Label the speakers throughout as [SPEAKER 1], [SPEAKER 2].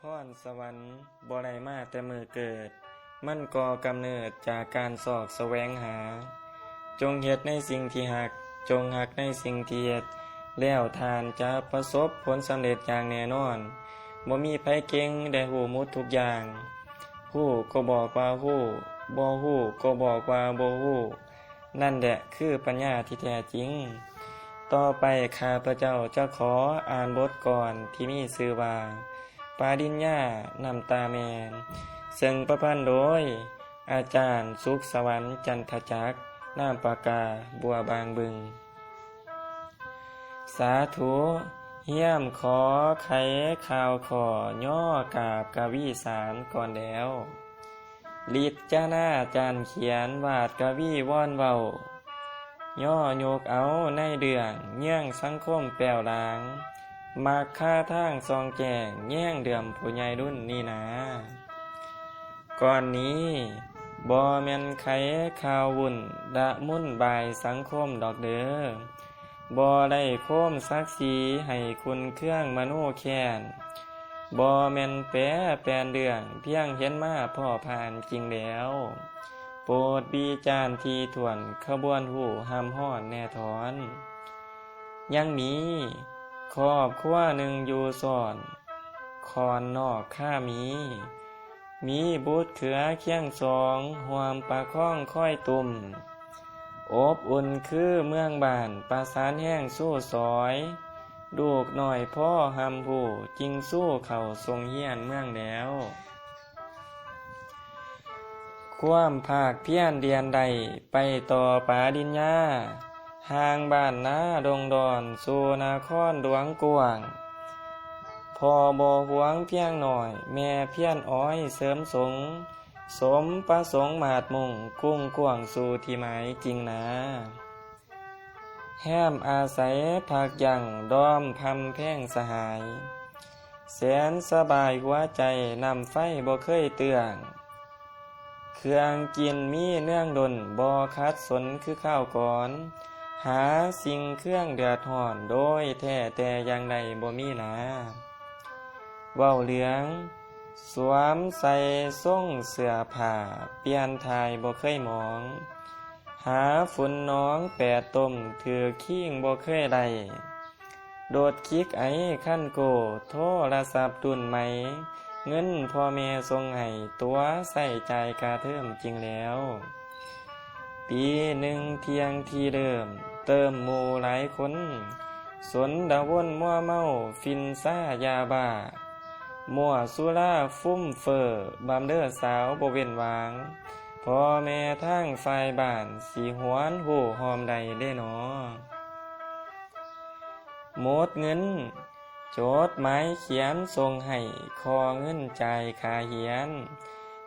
[SPEAKER 1] รสวรรค์บ่ได้มาแต่มือเกิดมันก่อกำเนิดจากการสอกแสวงหาจงเฮ็ดในสิ่งที่หักจงหักในสิ่งที่เฮ็ดแล้วทานจะประสบผลสำเร็จอย่างแน่นอนบ่มีไผเก่งได้ฮู้หมดทุกอย่างฮู้ก็บอกว่าฮู้บ่ฮู้ก็บอกว่าบ่ฮู้นั่นแหละคือปัญญาที่แท้จริงต่อไปข้าพเจ้าจะขออ่านบทกลอนที่มีชื่อว่าปาริญญาน้ำตาแมนซึ่งประพันธ์โดยอาจารย์สุขสวรรค์จันทจักรนามปากกาบัวบางบึงสาธุเยี่ยมขอไขข่าวขอย่อกาบกวีสารก่อนแล้วลิดจ้าหน้าจานเขียนวาดกวีว่อนเว้าย่อโยกเอาในเดืองเยื่องสังคมแปลวหลางมักค่าทางซองแจงแย่งเดือมผู้ใหญ่รุ่นนี่นะก่อนนี้บ่แม่นไขข่าววุ่นดะมุ่นบายสังคมดอกเด้อบ่ได้โค้มศักดิ์ศรีให้คุณเครื่องมโนแค้นบ่แม่นแปรแปลนเรื่องเพียงเห็นมาพ่อผ่านจริงแล้วโปรดวิจารณ์ที่ถ้วนขบวนหูห้ำฮ้อนแน่ถอนยังมีครอบครัวหนึ่งอยู่ซ่อนคอนนอกข้ามีบุตรเขือเคียงสองห่วมประคองค่อยตุ่มอบอุ่นคือเมืองบ้านประสานแห้งสู้สอยลูกหน่อยพ่อหำผู้จริงสู้เข่าทรงเฮียนเมืองแล้วความภาคเพียรเดียนใดไปต่อปาดิญญาห่างบ้านนาดงดอนสู่นาครหลวงกวางพอบ่หวงเพียงหน่อยแม่เพียรอ้อยเสริมสงสมประสงค์มาดมุ่งกุ้งกวางสู่ที่หมายจริงนะแห้มอาศัยพักยังดอมพำแพ่งสหายแสนสบายหัวใจนำไฟบ่เคยเตืองเครื่องกินมีเนื่องดนบ่คัดสนคือข้าวก่อนหาสิ่งเครื่องเดือดร้อนโดยแท้แต่อย่างใดบ่มีนะเว้าเหลืองสวมใส่ทรงเสื้อผ้าเปลี่ยนทายบ่เคยมองหาฝุ่นน้องแปดต้มถือขิงบ่เคยได้โดดคลิกไอ้ขั้นโกโทรศัพท์รุ่นใหม่เงินพ่อแม่ส่งให้ตัวใส่ใจกาเทิมจริงแล้วปีหนึ่งเที่ยงที่เดิมเติมหมู่หลายคนสนดาวนมัวเมาฟินซ่ายาบ้ามั่วสุราฟุ่มเฟอบำเด้อสาวบ่เว้นวางพ่อแม่ทางฝ่ายบ้านสิหวนหูหอมใดได้หนอหมดเงินโจดหมายเขียนส่งให้ขอเงินจ่ายค่าเหียน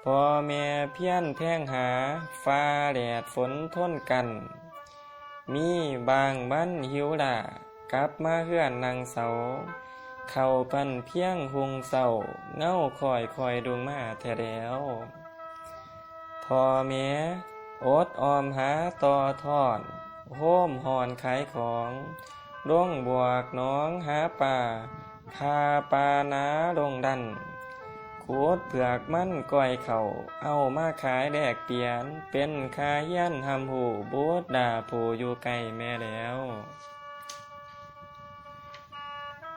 [SPEAKER 1] พ่อแม่เพียรแพงหาฟ้าแดดฝนทนกันมีบางบ้านหิวด่ากลับมาเฮือนนางเสาเข้าปันเพียงหุงเศร้าเงาคอยดวงมาแท้แล้วพ่อแม่อดออมหาต่อทอดโฮมหอนขายของลงบวกน้องหาป่าพาปานาลงดันขูดเผือกมันก้อยเข่าเอามาขายแดกเปลี่ยนเป็นคาเฮียนหำหูบูดด่าผู้อยู่ไกลแม่แล้ว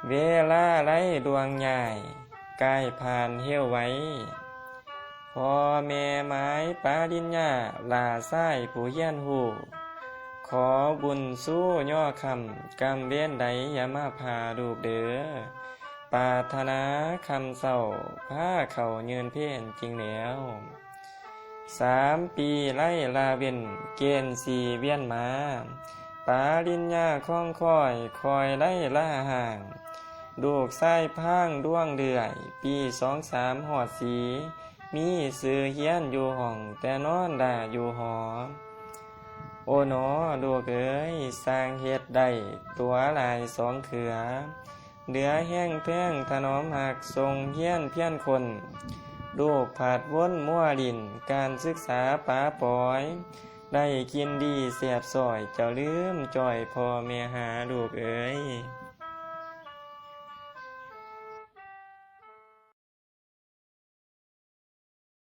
[SPEAKER 1] เวลาไร้ดวงใหญ่กายผ่านเหี้ยวไว้พ่อแม่ไม้ปาดิญญาลาซ้ายผู้เฮียนหูขอบุญสู้ย่อคำกำเว้นใดอย่ามาพาลูกเด้อปรารถนาคำเศร้าผ้าเขาเยืนเพ่นจริงแล้ว3 ปีไล่ลาเวนเกณฑ์4เวียนมาปาริญญาคล้องคอยไล่ล่าห่างดูกไส้พังด้วงเดือยปี23หอดสีมีซื้อเฮียนอยู่ห้องแต่นอนด่าอยู่หอโอ้หนอดูกเอ๋ยสร้างเฮ็ดได้ตัวลาย2 เขือเหลือแห้งแป้งถนอมหักทรงเฮียนเพี้ยนคนลูกผาดวนมั่วดินการศึกษาป้าปอยได้กินดีเสียบซอยเจ้าลืมจ่อยพ่อแม่หาลูกเอ๋ย